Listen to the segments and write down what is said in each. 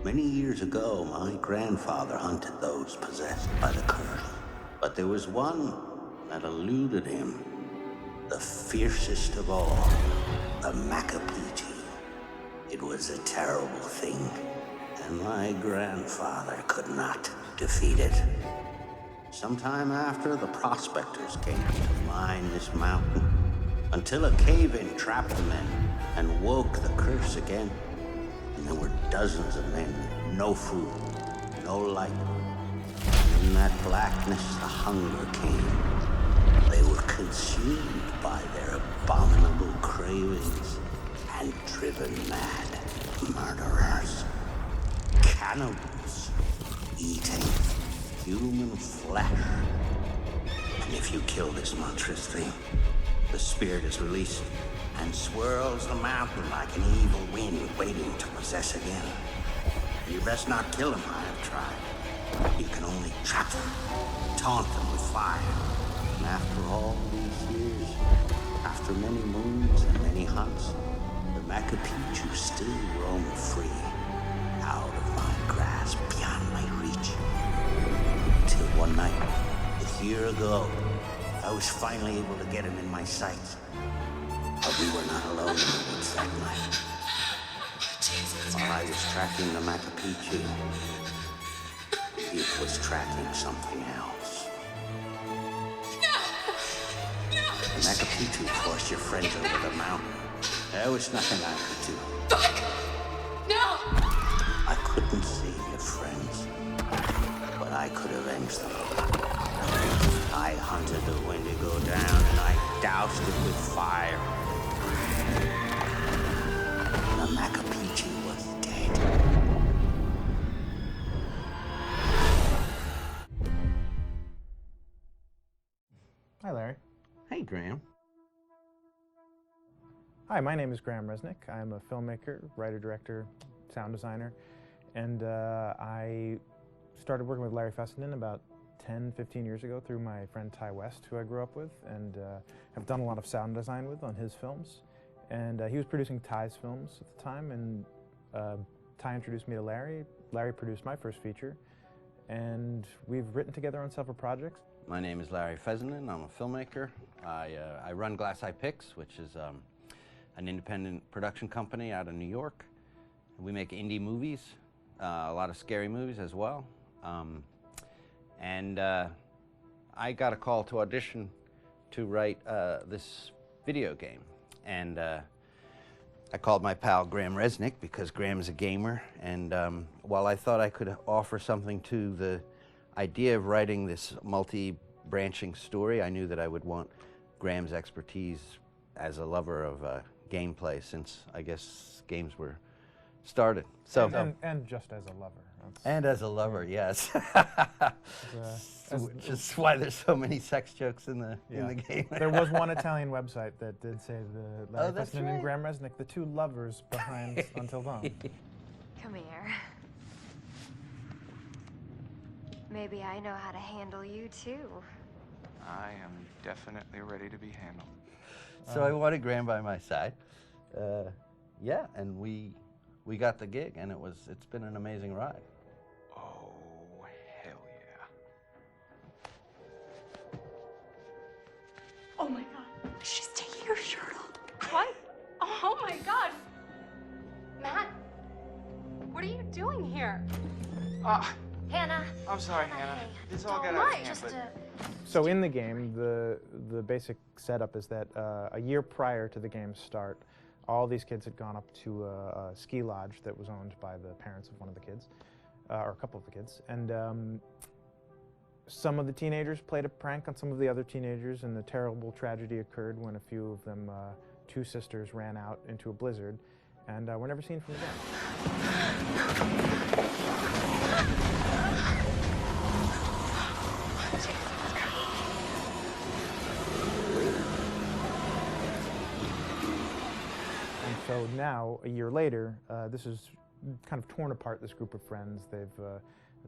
Many years ago, my grandfather hunted those possessed by the curse. But there was one that eluded him. The fiercest of all, the Macapichi. It was a terrible thing, and my grandfather could not defeat it. Sometime after, the prospectors came to mine this mountain, until a cave-in trapped the men and woke the curse again. And there were dozens of men, no food, no light. And in that blackness, the hunger came. They were consumed by their abominable cravings and driven mad. Murderers, cannibals, eating human flesh. And if you kill this monstrous thing, the spirit is released and swirls the mountain like an evil wind waiting to possess again. You best not kill him, I have tried. You can only trap them, taunt them with fire. And after all these years, after many moons and many hunts, the Macapichu still roam free, out of my grasp, beyond my reach. Till one night, a year ago, I was finally able to get him in my sights. But we were not alone in the woods that night. While I was tracking the Macapichu, it was tracking something else. The Macapichu forced your friends over the mountain. There was nothing I could do. Fuck! No! I couldn't save your friends, but I could avenge them. I hunted the Wendigo down and I doused it with fire. The Macapichu was dead. Hi, Larry. Hey, Graham. Hi, my name is Graham Resnick. I'm a filmmaker, writer, director, sound designer, and I started working with Larry Fessenden about 10, 15 years ago through my friend Ty West, who I grew up with, and have done a lot of sound design with on his films. And he was producing Ty's films at the time, and Ty introduced me to Larry. Larry produced my first feature, and we've written together on several projects. My name is Larry Fessenden. I'm a filmmaker. I run Glass Eye Pix, which is an independent production company out of New York. We make indie movies, a lot of scary movies as well. I got a call to audition to write this video game. And I called my pal Graham Resnick because Graham is a gamer. And while I thought I could offer something to the idea of writing this multi-branching story, I knew that I would want Graham's expertise as a lover of gameplay, since I guess games were started. So and just as a lover. And as a lover, yes. As Which is why there's so many sex jokes in the game. There was one Italian website that did say the Larry that's Fessenden and right. Graham Resnick, the two lovers behind Until Dawn. Come here. Maybe I know how to handle you too. I am definitely ready to be handled. So I wanted Graham by my side. Yeah, and we got the gig, and it's been an amazing ride. Oh, hell yeah. Oh my god, she's taking her shirt off. What? Oh my god. Matt, what are you doing here? Hannah. I'm sorry, Hannah. Hey, This all don't got out of mind, hand, just but So in the game, the basic setup is that a year prior to the game's start, all these kids had gone up to a ski lodge that was owned by the parents of one of the kids, or a couple of the kids, and some of the teenagers played a prank on some of the other teenagers, and the terrible tragedy occurred when a few of them, two sisters, ran out into a blizzard, and were never seen from again. So now, a year later, this is kind of torn apart, this group of friends. They've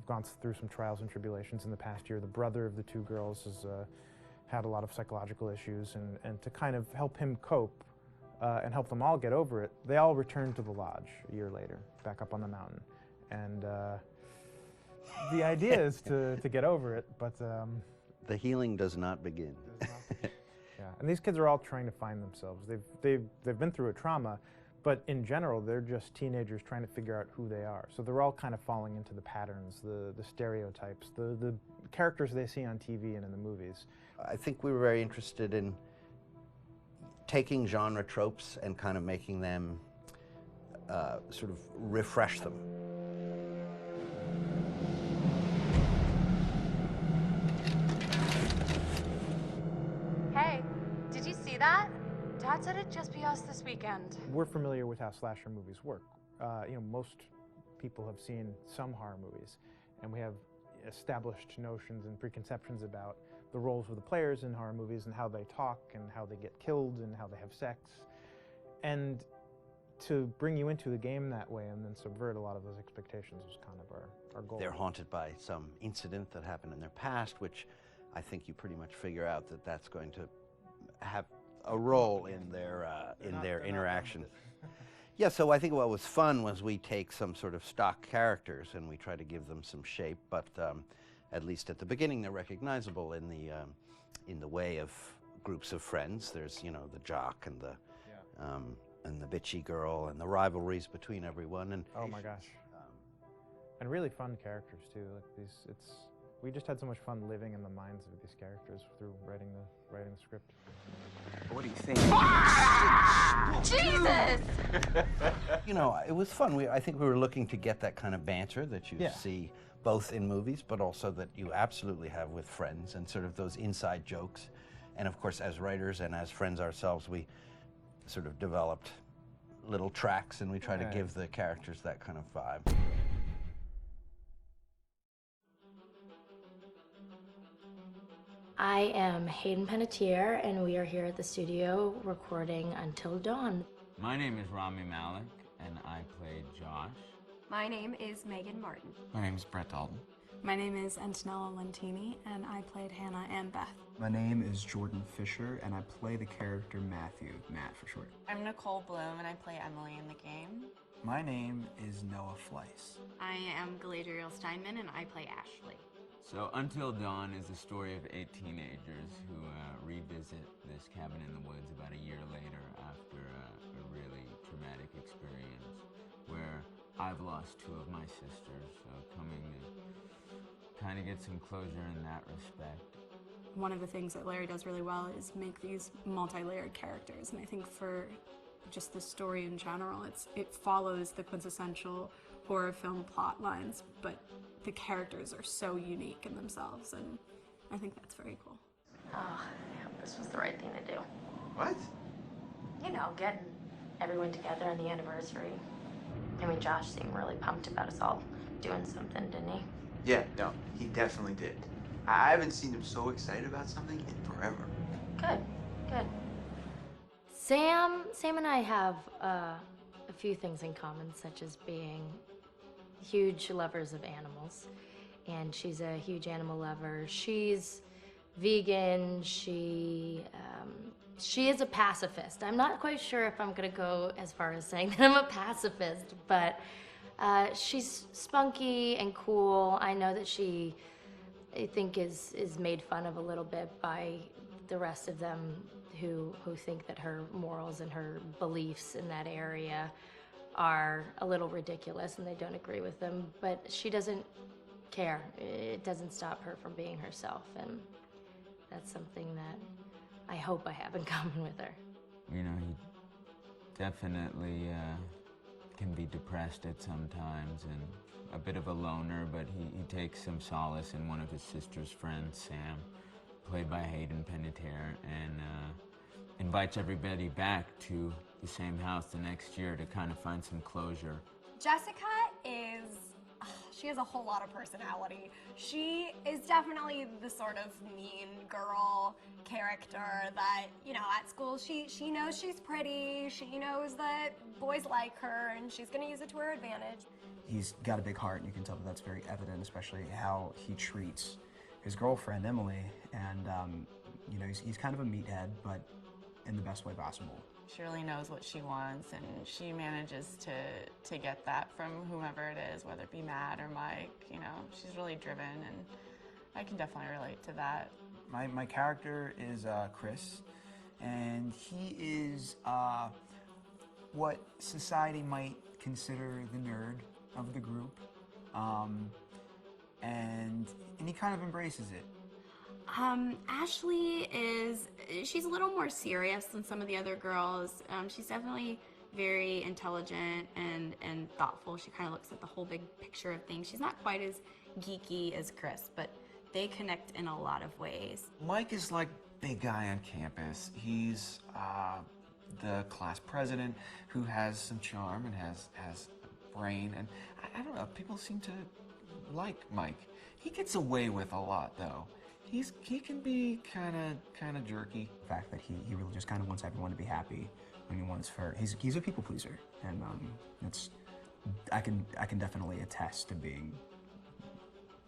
gone through some trials and tribulations in the past year. The brother of the two girls has had a lot of psychological issues, and to kind of help him cope and help them all get over it, they all returned to the lodge a year later, back up on the mountain. And the idea is to get over it, but The healing does not begin. yeah. And these kids are all trying to find themselves. They've been through a trauma, but in general, they're just teenagers trying to figure out who they are. So they're all kind of falling into the patterns, the stereotypes, the characters they see on TV and in the movies. I think we were very interested in taking genre tropes and kind of making them sort of refresh them. Hey, did you see that? Dad said it'd just be us this weekend. We're familiar with how slasher movies work. Most people have seen some horror movies, and we have established notions and preconceptions about the roles of the players in horror movies and how they talk and how they get killed and how they have sex. And to bring you into the game that way and then subvert a lot of those expectations was kind of our goal. They're haunted by some incident that happened in their past, which I think you pretty much figure out that that's going to have a role in their interaction. Yeah, so I think what was fun was we take some sort of stock characters and we try to give them some shape, but at least at the beginning they're recognizable in the way of groups of friends. There's, the jock and the bitchy girl and the rivalries between everyone. And oh my gosh. And really fun characters too. Like we just had so much fun living in the minds of these characters through writing the script. What do you think? Jesus! It was fun. I think we were looking to get that kind of banter that you Yeah. see both in movies, but also that you absolutely have with friends, and sort of those inside jokes. And of course, as writers and as friends ourselves, we sort of developed little tracks, and we try to give the characters that kind of vibe. I am Hayden Panettiere, and we are here at the studio recording Until Dawn. My name is Rami Malek, and I played Josh. My name is Megan Martin. My name's Brett Dalton. My name is Antonella Lentini, and I played Hannah and Beth. My name is Jordan Fisher, and I play the character Matthew, Matt for short. I'm Nicole Bloom, and I play Emily in the game. My name is Noah Fleiss. I am Galadriel Steinman, and I play Ashley. So Until Dawn is the story of 8 teenagers who revisit this cabin in the woods about a year later after a really traumatic experience where I've lost 2 of my sisters, so coming to kind of get some closure in that respect. One of the things that Larry does really well is make these multi-layered characters, and I think for just the story in general, it follows the quintessential horror film plot lines, but the characters are so unique in themselves, and I think that's very cool. Oh, yeah, this was the right thing to do. What? Getting everyone together on the anniversary. I mean, Josh seemed really pumped about us all doing something, didn't he? Yeah, no, he definitely did. I haven't seen him so excited about something in forever. Good. Sam and I have a few things in common, such as being huge lovers of animals, and she's a huge animal lover. She's vegan. She is a pacifist. I'm not quite sure if I'm gonna go as far as saying that I'm a pacifist, but she's spunky and cool. I know that she, I think, is made fun of a little bit by the rest of them who think that her morals and her beliefs in that area are a little ridiculous and they don't agree with them, but she doesn't care. It doesn't stop her from being herself, and that's something that I hope I have in common with her. He definitely can be depressed at some times and a bit of a loner, but he takes some solace in one of his sister's friends, Sam, played by Hayden Panettiere, and invites everybody back to the same house the next year to kind of find some closure. Jessica she has a whole lot of personality. She is definitely the sort of mean girl character that, at school she knows she's pretty, she knows that boys like her, and she's gonna use it to her advantage. He's got a big heart, and you can tell that that's very evident, especially how he treats his girlfriend, Emily, and he's kind of a meathead, but in the best way possible. She really knows what she wants, and she manages to get that from whomever it is, whether it be Matt or Mike. You know, she's really driven, and I can definitely relate to that. My character is Chris, and he is what society might consider the nerd of the group, and he kind of embraces it. Ashley she's a little more serious than some of the other girls. She's definitely very intelligent and thoughtful. She kind of looks at the whole big picture of things. She's not quite as geeky as Chris, but they connect in a lot of ways. Mike is like big guy on campus. He's the class president who has some charm and has a brain, and I don't know, people seem to like Mike. He gets away with a lot though. He can be kind of jerky. The fact that he really just kind of wants everyone to be happy, and he's a people pleaser, and I can definitely attest to being,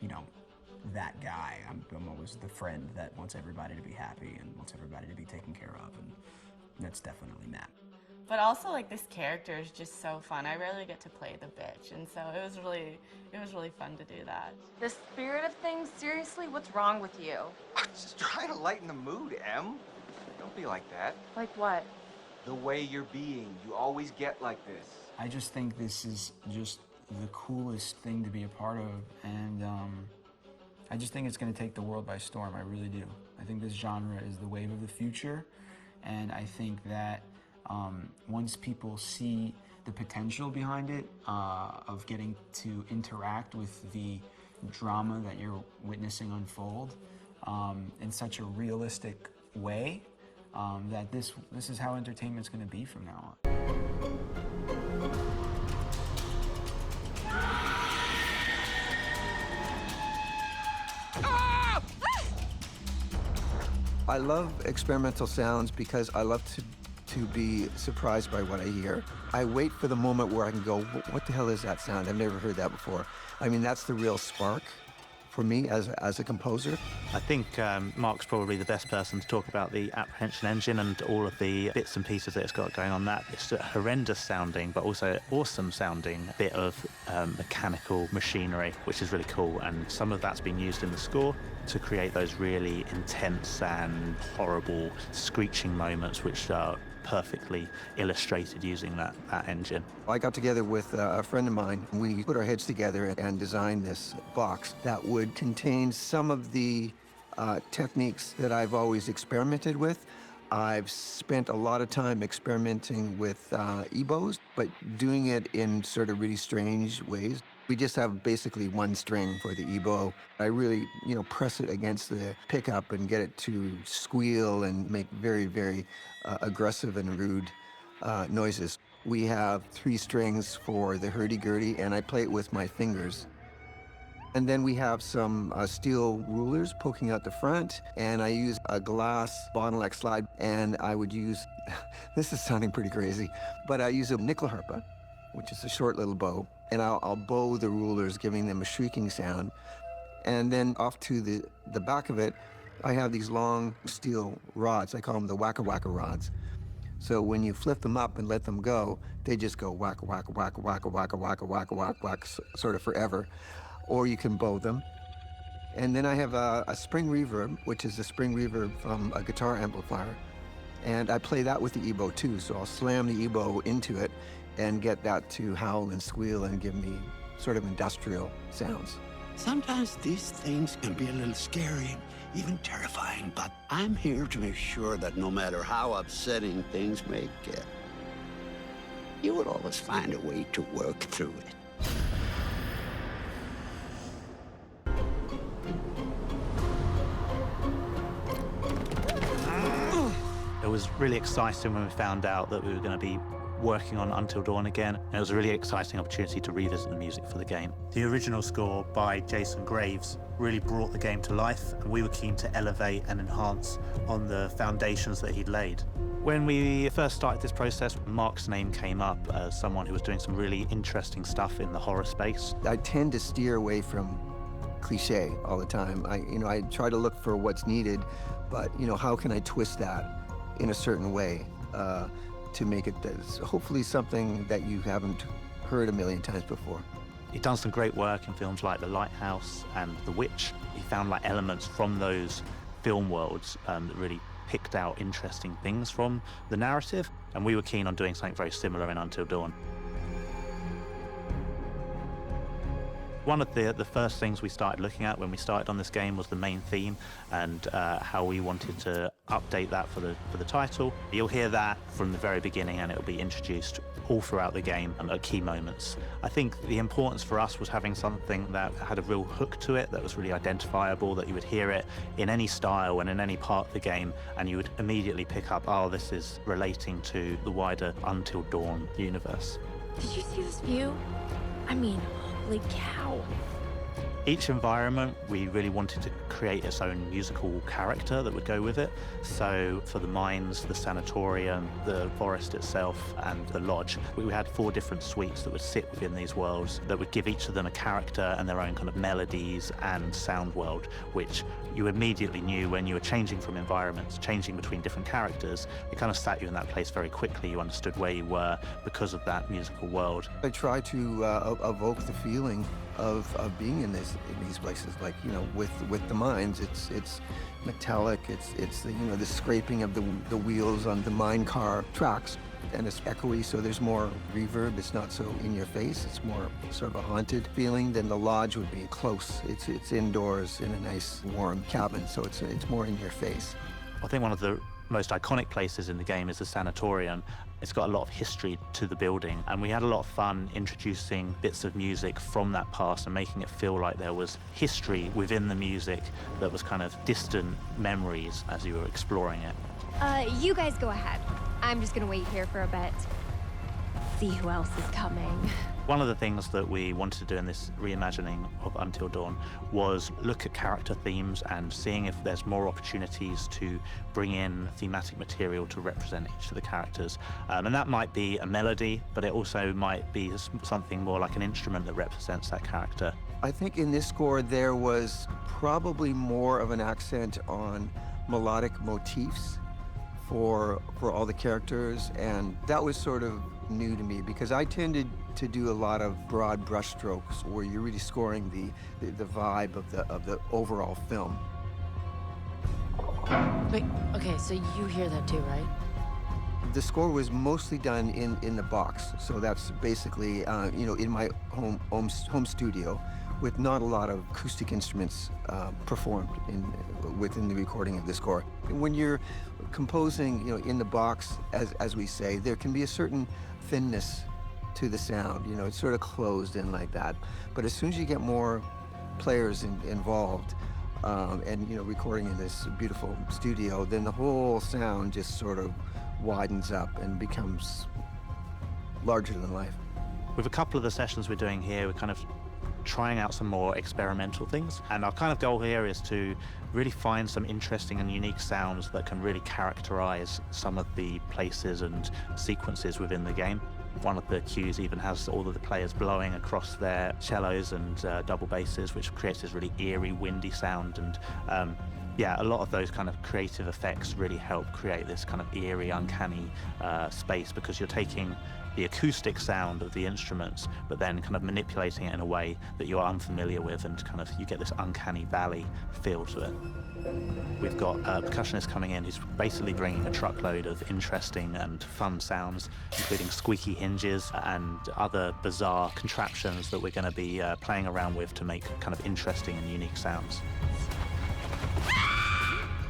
you know, that guy. I'm always the friend that wants everybody to be happy and wants everybody to be taken care of, and that's definitely Matt. But also, like, this character is just so fun. I rarely get to play the bitch, and so it was really fun to do that. The spirit of things, seriously, what's wrong with you? I'm just trying to lighten the mood, Em. Don't be like that. Like what? The way you're being, you always get like this. I just think this is just the coolest thing to be a part of, and I just think it's going to take the world by storm. I really do. I think this genre is the wave of the future, and I think that once people see the potential behind it, of getting to interact with the drama that you're witnessing unfold in such a realistic way, that this is how entertainment's going to be from now on. I love experimental sounds because I love to be surprised by what I hear. I wait for the moment where I can go, what the hell is that sound? I've never heard that before. I mean, that's the real spark for me as a composer. I think Mark's probably the best person to talk about the apprehension engine and all of the bits and pieces that it's got going on. That it's a horrendous sounding, but also awesome sounding bit of mechanical machinery, which is really cool. And some of that's been used in the score to create those really intense and horrible screeching moments, which are perfectly illustrated using that engine. I got together with a friend of mine. We put our heads together and designed this box that would contain some of the techniques that I've always experimented with. I've spent a lot of time experimenting with EBOs, but doing it in sort of really strange ways. We just have basically one string for the EBO. I really, press it against the pickup and get it to squeal and make very, very aggressive and rude noises. We have 3 strings for the hurdy-gurdy, and I play it with my fingers. And then we have some steel rulers poking out the front, and I use a glass bottleneck slide, and I would use, this is sounding pretty crazy, but I use a nyckelharpa, which is a short little bow, and I'll bow the rulers, giving them a shrieking sound. And then off to the back of it, I have these long steel rods. I call them the wacka-wacka rods. So when you flip them up and let them go, they just go wacka, wacka, wacka, wacka, wacka, wacka, wacka, wacka, wacka, sort of forever. Or you can bow them. And then I have a spring reverb, which is a spring reverb from a guitar amplifier. And I play that with the EBO too, so I'll slam the EBO into it and get that to howl and squeal and give me sort of industrial sounds. Sometimes these things can be a little scary, even terrifying, but I'm here to make sure that no matter how upsetting things may get, you will always find a way to work through it. It was really exciting when we found out that we were going to be working on Until Dawn again. And it was a really exciting opportunity to revisit the music for the game. The original score by Jason Graves really brought the game to life, and we were keen to elevate and enhance on the foundations that he'd laid. When we first started this process, Mark's name came up as someone who was doing some really interesting stuff in the horror space. I tend to steer away from cliche all the time. I try to look for what's needed, but how can I twist that in a certain way? to make it hopefully something that you haven't heard a million times before. He'd done some great work in films like The Lighthouse and The Witch. He found like elements from those film worlds that really picked out interesting things from the narrative, and we were keen on doing something very similar in Until Dawn. One of the first things we started looking at when we started on this game was the main theme and how we wanted to update that for the title. You'll hear that from the very beginning, and it'll be introduced all throughout the game at key moments. I think the importance for us was having something that had a real hook to it, that was really identifiable, that you would hear it in any style and in any part of the game, and you would immediately pick up, oh, this is relating to the wider Until Dawn universe. Did you see this view? I mean, holy cow. Each environment, we really wanted to create its own musical character that would go with it. So for the mines, the sanatorium, the forest itself, and the lodge, we had 4 different suites that would sit within these worlds that would give each of them a character and their own kind of melodies and sound world, which you immediately knew when you were changing from environments, changing between different characters. It kind of sat you in that place very quickly. You understood where you were because of that musical world. I try to evoke the feeling of being in these places, like, you know, with the mines, it's metallic, it's the, you know, the scraping of the wheels on the mine car tracks, and it's echoey, so there's more reverb. It's not so in your face. It's more sort of a haunted feeling. Than the lodge would be close. It's indoors in a nice warm cabin, so it's more in your face. I think one of the most iconic places in the game is the sanatorium. It's got a lot of history to the building, and we had a lot of fun introducing bits of music from that past and making it feel like there was history within the music that was kind of distant memories as you were exploring it. You guys go ahead. I'm just gonna wait here for a bit. See who else is coming. One of the things that we wanted to do in this reimagining of Until Dawn was look at character themes and seeing if there's more opportunities to bring in thematic material to represent each of the characters. And that might be a melody, but it also might be something more like an instrument that represents that character. I think in this score there was probably more of an accent on melodic motifs for all the characters, and that was sort of new to me because I tended to do a lot of broad brushstrokes where you're really scoring the vibe of the overall film. Wait, okay, so you hear that too, right? The score was mostly done in the box, so that's basically you know, in my home studio, with not a lot of acoustic instruments performed within the recording of the score. When you're composing, you know, in the box, as we say, there can be a certain thinness to the sound. You know, it's sort of closed in like that. But as soon as you get more players involved, and, you know, recording in this beautiful studio, then the whole sound just sort of widens up and becomes larger than life. With a couple of the sessions we're doing here, we're kind of trying out some more experimental things. And our kind of goal here is to really find some interesting and unique sounds that can really characterize some of the places and sequences within the game. One of the cues even has all of the players blowing across their cellos and double basses, which creates this really eerie, windy sound. And yeah, a lot of those kind of creative effects really help create this kind of eerie, uncanny space, because you're taking the acoustic sound of the instruments, but then kind of manipulating it in a way that you're unfamiliar with, and kind of you get this uncanny valley feel to it. We've got a percussionist coming in who's basically bringing a truckload of interesting and fun sounds, including squeaky hinges and other bizarre contraptions that we're going to be playing around with to make kind of interesting and unique sounds.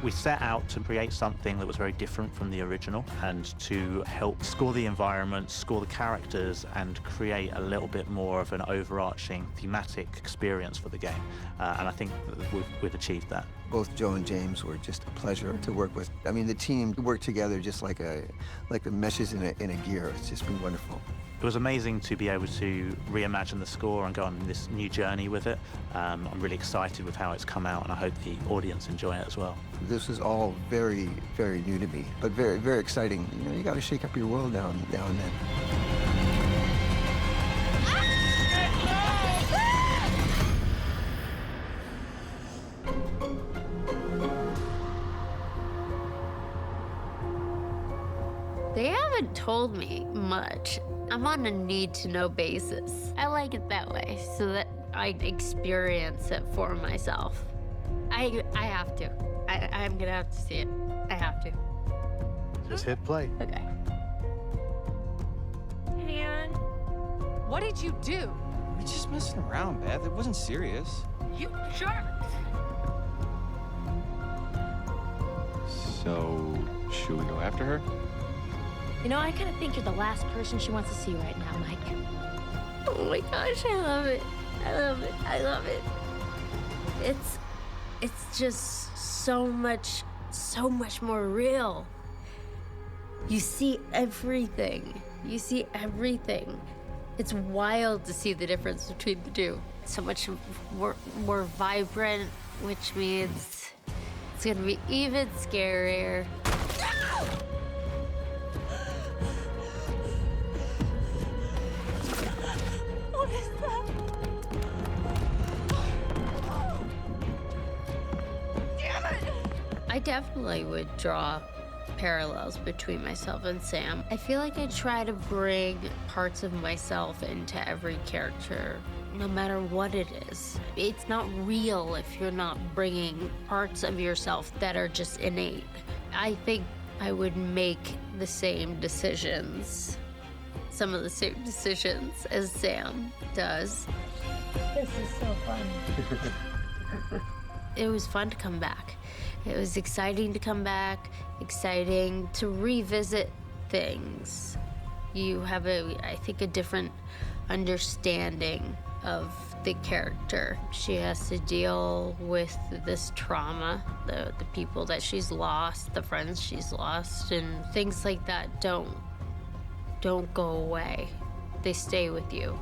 We set out to create something that was very different from the original and to help score the environment, score the characters, and create a little bit more of an overarching thematic experience for the game. And I think that we've achieved that. Both Joe and James were just a pleasure to work with. I mean, the team worked together just like the meshes in a gear. It's just been wonderful. It was amazing to be able to reimagine the score and go on this new journey with it. I'm really excited with how it's come out, and I hope the audience enjoy it as well. This was all very, very new to me, but very, very exciting. You know, you got to shake up your world now and then. They haven't told me much. I'm on a need-to-know basis. I like it that way, so that I experience it for myself. I have to. I'm gonna have to see it. I have to. Just hit play. Okay. Man, what did you do? We're just messing around, Beth. It wasn't serious. You jerk! So, should we go after her? You know, I kind of think you're the last person she wants to see right now, Mike. Oh my gosh, I love it. I love it. I love it. It's just so much more real. You see everything. You see everything. It's wild to see the difference between the two. So much more vibrant, which means it's gonna be even scarier. What is that? Damn it! I definitely would draw parallels between myself and Sam. I feel like I try to bring parts of myself into every character, no matter what it is. It's not real if you're not bringing parts of yourself that are just innate. I think I would make the same decisions, some of the same decisions as Sam does. This is so fun. It was fun to come back. It was exciting to come back, exciting to revisit things. You have I think, a different understanding of the character. She has to deal with this trauma, the people that she's lost, the friends she's lost, and things like that don't go away. They stay with you.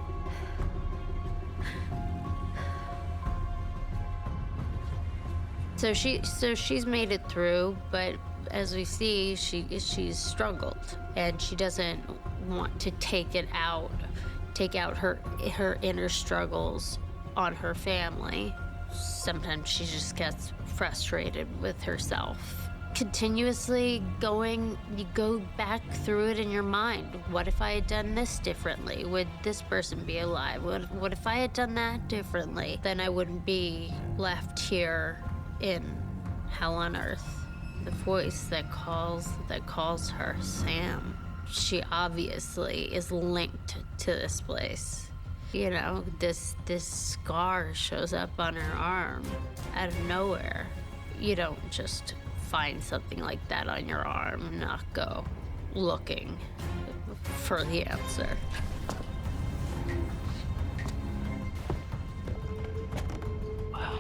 So she's made it through, but as we see, she's struggled, and she doesn't want to take out her inner struggles on her family. Sometimes she just gets frustrated with herself. Continuously you go back through it in your mind. What if I had done this differently? Would this person be alive? What if I had done that differently? Then I wouldn't be left here in hell on earth. The voice that calls her Sam. She obviously is linked to this place. You know, this scar shows up on her arm out of nowhere. You don't just find something like that on your arm and not go looking for the answer. Wow.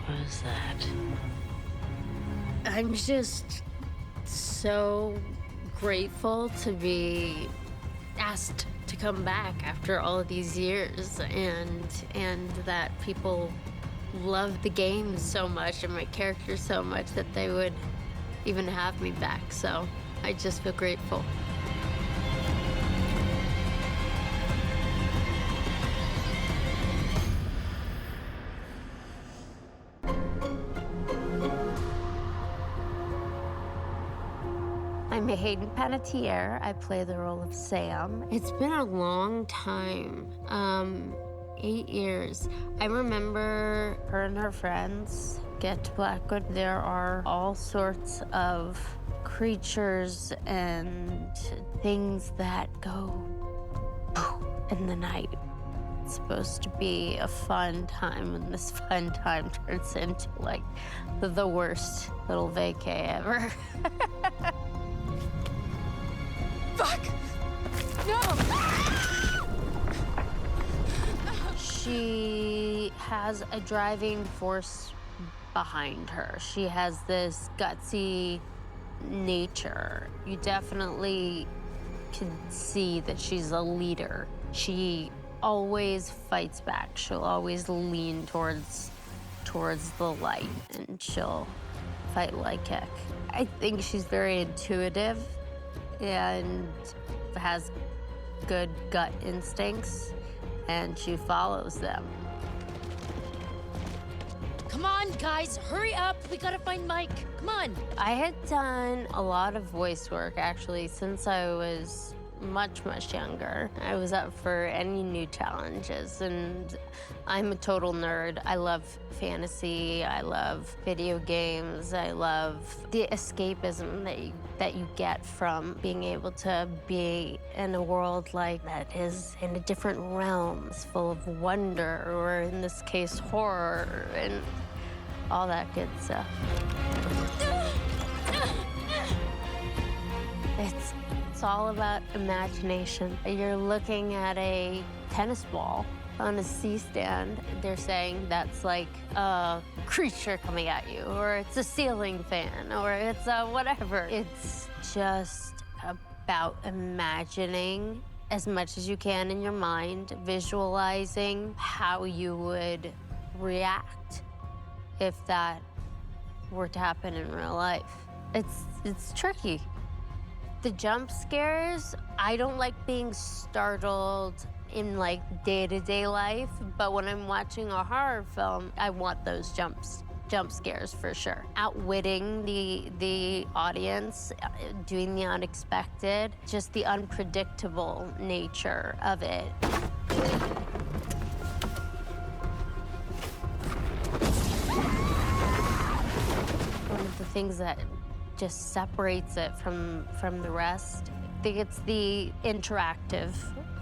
What is that? I'm just so grateful to be asked to come back after all of these years, and that people love the game so much and my character so much that they would even have me back. So I just feel grateful. I'm Hayden Panettiere. I play the role of Sam. It's been a long time, 8 years. I remember her and her friends get to Blackwood. There are all sorts of creatures and things that go in the night. It's supposed to be a fun time, and this fun time turns into like the worst little vacay ever. Fuck! No! She has a driving force behind her. She has this gutsy nature. You definitely can see that she's a leader. She always fights back. She'll always lean towards the light, and she'll fight like heck. I think she's very intuitive and has good gut instincts, and she follows them. Come on, guys, hurry up. We gotta find Mike. Come on. I had done a lot of voice work, actually, since I was much, much younger. I was up for any new challenges, and I'm a total nerd. I love fantasy. I love video games. I love the escapism that you get from being able to be in a world like that is in a different realms, full of wonder, or in this case, horror, and all that good stuff. It's all about imagination. You're looking at a tennis ball on a C-stand. They're saying that's like a creature coming at you, or it's a ceiling fan, or it's a whatever. It's just about imagining as much as you can in your mind, visualizing how you would react if that were to happen in real life. It's tricky. The jump scares, I don't like being startled in like day-to-day life, but when I'm watching a horror film, I want those jump scares for sure. Outwitting the audience, doing the unexpected, just the unpredictable nature of it. One of the things that just separates it from the rest, I think it's the interactive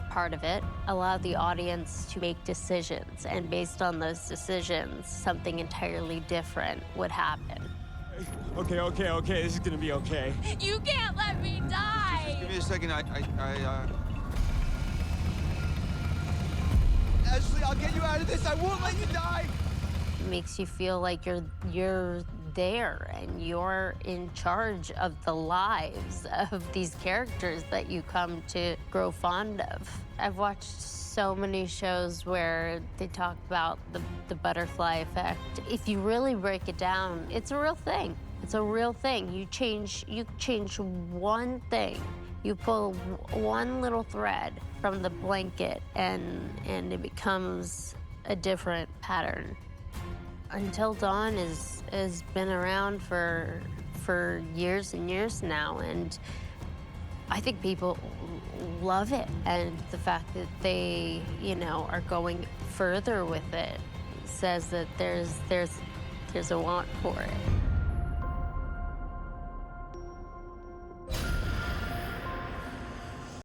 part of it. Allow the audience to make decisions, and based on those decisions, something entirely different would happen. Okay, this is gonna be okay. You can't let me die! Just give me a second, Ashley, I'll get you out of this. I won't let you die. It makes you feel like you're there and you're in charge of the lives of these characters that you come to grow fond of. I've watched so many shows where they talk about the butterfly effect. If you really break it down, it's a real thing. It's a real thing. You change one thing. You pull one little thread from the blanket and it becomes a different pattern. Until Dawn has been around for years and years now, and I think people love it. And the fact that they, are going further with it says that there's a want for it.